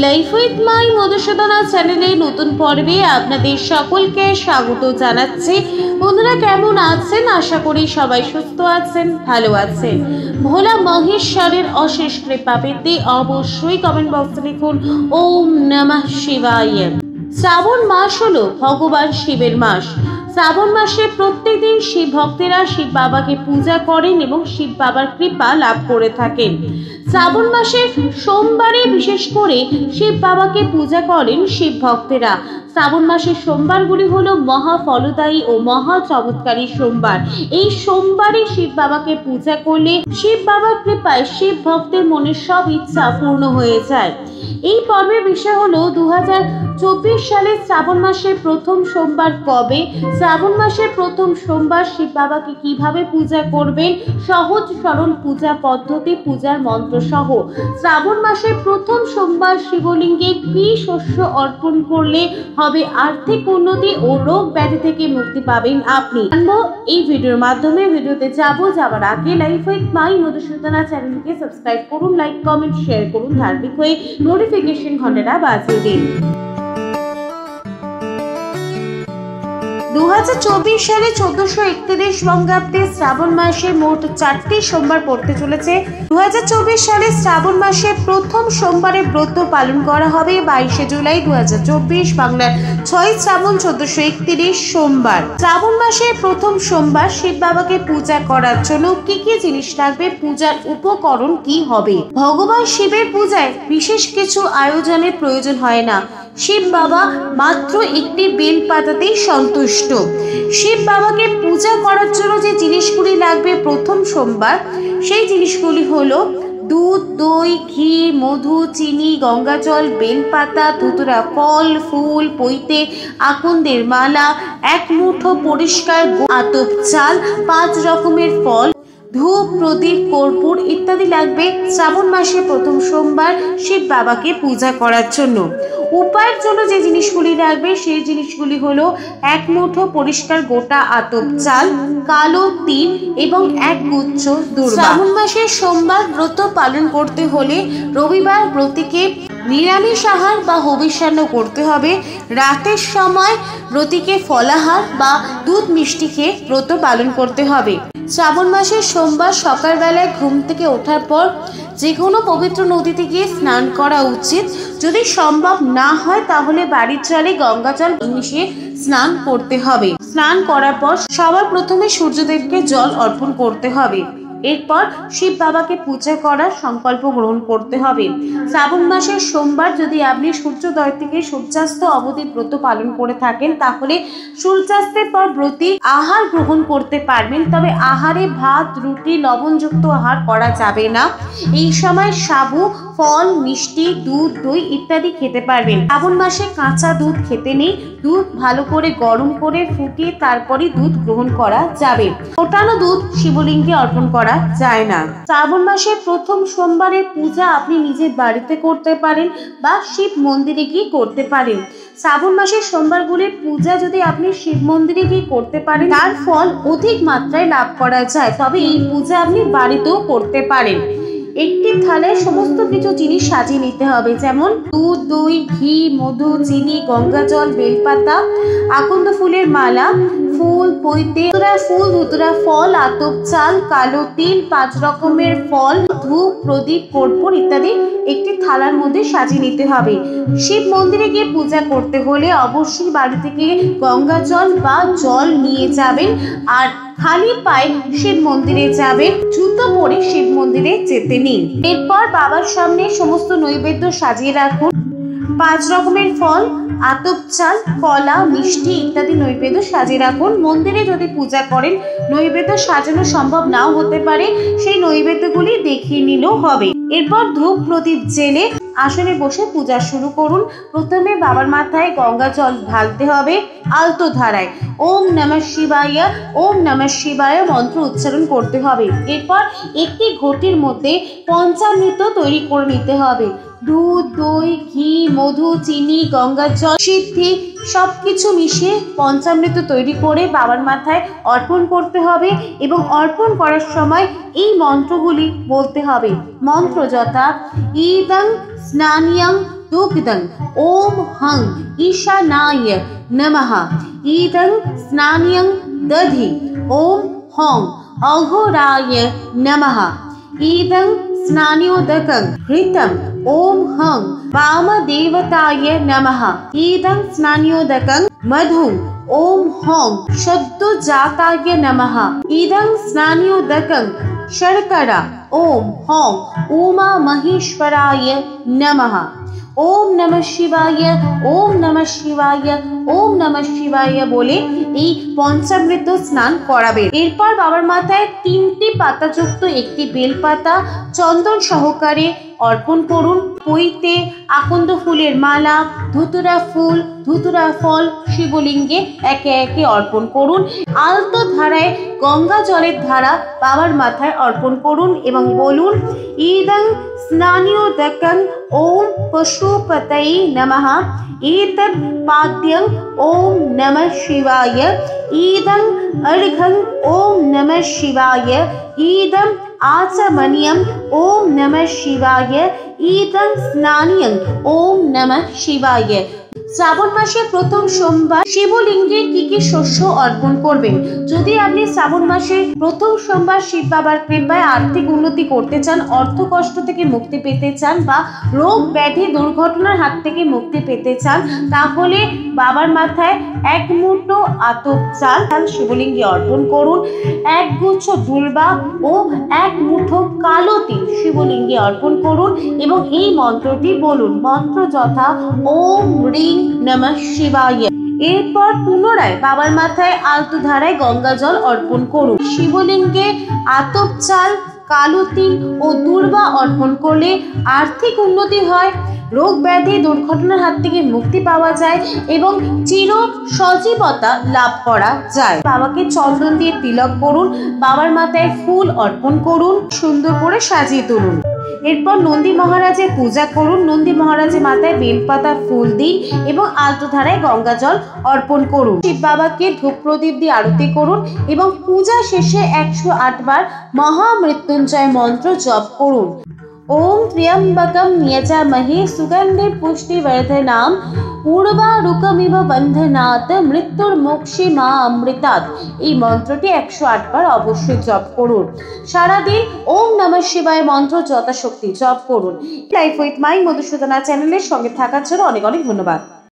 Life with my Madhusudana চ্যানেলে নতুন পর্বে আপনাদের সকলকে স্বাগত জানাচ্ছি। বন্ধুরা কেমন আছেন? আশা করি সবাই সুস্থ আছেন, ভালো আছেন। ভোলা মহেশ্বরের অশেষ কৃপা পেতে অবশ্যই কমেন্ট বক্সে লিখুন ওম নমঃ শিবায়। শ্রাবণ মাস হলো ভগবান শিবের মাস। শ্রাবণ মাসে প্রত্যেক দিন শিব ভক্তেরা শিব বাবাকে পূজা করেন এবং শিব বাবার কৃপা লাভ করে থাকেন। শ্রাবণ মাসে সোমবারে বিশেষ করে শিব বাবাকে পূজা করেন শিব ভক্তেরা। শ্রাবণ মাসের সোমবারগুলি হলো মহা ফলদায়ী ও মহা চমৎকারী সোমবার। এই সোমবারে শিব বাবাকে পূজা করলে শিব বাবার কৃপায় শিব ভক্তের মনের সব ইচ্ছা পূর্ণ হয়ে যায়। এই পর্বের বিষয় হলো 2024 সালের শ্রাবণ মাসের প্রথম সোমবার কবে, শ্রাবণ মাসের প্রথম সোমবার শিব বাবাকে কিভাবে পূজা করবেন, সহজ সরল পূজা পদ্ধতি, পূজার মন্ত্র সহ। শ্রাবণ মাসের প্রথম সোমবার শিবলিঙ্গে কি শস্য অর্পণ করলে হবে আর্থিক উন্নতি ও রোগ ব্যাধি থেকে মুক্তি পাবেন আপনি, জানবো এই ভিডিওর মাধ্যমে। ভিডিওতে যাবার আগে লাইফ উইথ মাই মধুসূদনা চ্যানেলকে সাবস্ক্রাইব করুন, লাইক কমেন্ট শেয়ার করুন, ধার্মিক হয়ে নোটিফিকেশন ঘন্টাটা বাজিয়ে দিন। 2024 সালে 1431 বঙ্গাব্দে শ্রাবণ মাসে মোট 4টি সোমবার পড়তে চলেছে। 2024 সালে শ্রাবণ মাসে প্রথম সোমবারে ব্রত পালন করা হবে 22 জুলাই 2024, বাংলার 6 শ্রাবণ 1431 সোমবার। শ্রাবণ মাসে প্রথম সোমবার শিব বাবাকে পূজা করার জন্য কি কি জিনিস লাগবে, পূজার উপকরণ কি হবে? ভগবান শিবের পূজায় বিশেষ কিছু আয়োজনের প্রয়োজন হয় না। শিব বাবা মাত্র একটি বেল পাতাতেই সন্তুষ্ট। শিব বাবাকে পূজা করার জন্য যে জিনিসগুলি লাগবে প্রথম সোমবার, সেই জিনিসগুলি হলো দুধ, দই, ঘি, মধু, চিনি, গঙ্গাজল, বেলপাতা, ধুতুরা ফল, ফুল, পৈতে, আকন্দের মালা, এক মুঠো পরিষ্কার আতপ চাল, 5 রকমের ফল, ধূপ, প্রদীপ, কর্পূর ইত্যাদি লাগবে শ্রাবণ মাসে প্রথম সোমবার শিব বাবাকে পূজা করার জন্য। উপায়ের জন্য যে জিনিসগুলি লাগবে সেই জিনিসগুলি হলো 1 মুঠো পরিষ্কার গোটা আতপ চাল, কালো তিল এবং 1 গুচ্ছ দূর্বা। শ্রাবণ মাসের সোমবার ব্রত পালন করতে হলে রবিবার ব্রতীকে নিরামিষ আহার বা হবিষ্যান্ন করতে হবে। রাতের সময় ব্রতীকে ফলাহার বা দুধ মিষ্টি খেয়ে ব্রত পালন করতে হবে। শ্রাবণ মাসের সোমবার সকালবেলায় ঘুম থেকে ওঠার পর যে কোনো পবিত্র নদীতে গিয়ে স্নান করা উচিত। যদি সম্ভব না হয় তাহলে বাড়ির জলে গঙ্গা জল মিশিয়ে স্নান করতে হবে। স্নান করার পর সবার প্রথমে সূর্যদেবকে জল অর্পণ করতে হবে। এরপর শিব বাবাকে পূজা করার সংকল্প গ্রহণ করতে হবে। শ্রাবণ মাসের সোমবার যদি আপনি সূর্যোদয় থেকে সূর্যাস্ত অবধি ব্রত পালন করে থাকেন তাহলে সূর্যাস্তের পর ব্রতী আহার গ্রহণ করতে পারবেন। তবে আহারে ভাত, রুটি, লবণযুক্ত আহার করা যাবে না। এই সময় সাবু, ফল, মিষ্টি, দুধ, দই ইত্যাদি খেতে পারবেন। শ্রাবণ মাসে কাঁচা দুধ খেতে নেই। দুধ ভালো করে গরম করে ফুটিয়ে তারপরে দুধ গ্রহণ করা যাবে। ফোটানো দুধ শিবলিঙ্গে অর্পণ করা যায় না। শ্রাবণ মাসের প্রথম সোমবারের পূজা আপনি নিজের বাড়িতে করতে পারেন বা শিব মন্দিরে গিয়ে করতে পারেন। শ্রাবণ মাসের সোমবারগুলির পূজা যদি আপনি শিব মন্দিরে গিয়ে করতে পারেন তার ফল অধিক মাত্রায় লাভ করা যায়। তবে এই পূজা আপনি বাড়িতেও করতে পারেন। একটি থালায় সমস্ত কিছু জিনিস সাজিয়ে নিতে হবে, যেমন দুধ, দই, ঘি, মধু, চিনি, গঙ্গাজল, বেলপাতা, আকন্দ ফুলের মালা, ফুল, পৈতে, ধুতুরা ফল, আতপ চাল, কালো তিল, 5 রকমের ফল, ধূপ, প্রদীপ, কর্পূর ইত্যাদি একটি থালার মধ্যে সাজিয়ে নিতে হবে। শিব মন্দিরে গিয়ে পূজা করতে হলে অবশ্যই বাড়ি থেকে গঙ্গা জল বা জল নিয়ে যাবেন। আর খালি পায়ে শিব মন্দিরে যাবেন, জুতো পরে শিব মন্দিরে যেতে নিন। এরপর বাবার সামনে সমস্ত নৈবেদ্য সাজিয়ে রাখুন। 5 রকমের ফল, আতপ চাল, কলা, মিষ্টি ইত্যাদি নৈবেদ্য সাজিয়ে রাখুন। মন্দিরে যদি পূজা করেন নৈবেদ্য সাজানো সম্ভব নাও হতে পারে, সেই নৈবেদ্যগুলি দেখিয়ে নিলেও হবে। এরপর ধূপ প্রদীপ জেলে আসনে বসে পূজা শুরু করুন। প্রথমে বাবার মাথায় গঙ্গা জল ঢালতে হবে আলতো ধারায়। ওম নমঃ শিবায়, ওম নমঃ শিবায় মন্ত্র উচ্চারণ করতে হবে। এরপর একটি ঘটির মধ্যে পঞ্চামৃত তৈরি করে নিতে হবে। দুধ, দই, ঘি, মধু, চিনি, গঙ্গা জল, সিদ্ধি সবকিছু মিশিয়ে পঞ্চামৃত তৈরি করে বাবার মাথায় অর্পণ করতে হবে এবং অর্পণ করার সময় এই মন্ত্রগুলি বলতে হবে। মন্ত্র যথা ইদং স্নানিয়ং दुग्धं ओम हं ईशानाय नमः ईदं स्नान्यं दधि ओम हं अघोराय नमः ईदं स्नान्योदकं घृतं ओम हं वामदेवताय नमः ईदं स्नान्योदकं मधु ओम हं शब्दजाताय नमः ईदं स्नान्योदकं शर्करा ओम हं उमा महेश्वराय नमः ओम नमः शिवाय ओम नमः शिवाय ओम नमः शिवाय बोले এই পঞ্চামৃত স্নান করাবেন। এরপর বাবার মাথায় 3টি পাতাযুক্ত একটি বেলপাতা চন্দন সহকারে অর্পণ করুন। পইতে আকন্দ ফুলের মালা, ধুতুরা ফুল, ধুতুরা ফল শিবলিঙ্গে একে একে অর্পণ করুন। আলতো ধারায় গঙ্গা জলের ধারা বাবার মাথায় অর্পণ করুন এবং বলুন ইদং স্নান্যোদকং ওম পশুপতয়ে নমঃ एतत् पाद्यं ओम नमः शिवाय ईदं अर्घं ओम नमः शिवाय ईदं आचमनीयं ओम नमः शिवाय ईदं स्नानीयं ओम नमः शिवाय। শ্রাবণ মাসের প্রথম সোমবার শিবলিঙ্গে কি কি শস্য অর্পণ করবেন? যদি আপনি শ্রাবণ মাসের প্রথম সোমবার শিব বাবার কৃপায় আর্থিক উন্নতি করতে চান, অর্থ কষ্ট থেকে মুক্তি পেতে চান বা রোগ ব্যাধি দুর্ঘটনার হাত থেকে মুক্তি পেতে চান, তাহলে বাবার মাথায় 1 মুঠো আতপ চাল শিবলিঙ্গে অর্পণ করুন। 1 গুচ্ছ দুর্বা ও 1 মুঠো কালো তিল শিবলিঙ্গে অর্পণ করুন এবং এই মন্ত্রটি বলুন। মন্ত্র যথা ওম রিং নমঃ শিবায়। এরপর পুনরায় বাবার মাথায় আলতো ধারায় গঙ্গা জল অর্পণ করুন। শিবলিঙ্গে আতপ চাল, কালো তিল ও দুর্বা অর্পণ করলে আর্থিক উন্নতি হয়, রোগ ব্যাধি দুর্ঘটনার হাত থেকে মুক্তি পাওয়া যায় এবং চির সজীবতা লাভ করা যায়। বাবাকে চন্দন দিয়ে তিলক করুন, বাবার মাথায় ফুল অর্পণ করুন, সুন্দর করে সাজিয়ে তুলুন। এরপর নন্দী মহারাজের পূজা করুন। নন্দী মহারাজের মাথায় বেলপাতা ফুল দিন এবং আলতো ধারায় গঙ্গা জল অর্পণ করুন। শিব বাবাকে ধূপ প্রদীপ দিয়ে আরতি করুন এবং পূজা শেষে 108 বার মহামৃত্যুঞ্জয় মন্ত্র জপ করুন। ओम त्र्यंबकं यजामहे सुगंधि पुष्टिवर्धनम् उर्वारुकमिव बन्धनात् मृत्युर्मोक्षिमा अमृतात्। এই মন্ত্রটি 108 বার অবশ্যই জপ করুন। সারাদিন ওম নমঃ শিবায় মন্ত্র যথাশক্তি জপ করুন। লাইফ উইথ মাই মধুসূদনা চ্যানেলের সঙ্গে থাকার জন্য অনেক অনেক ধন্যবাদ।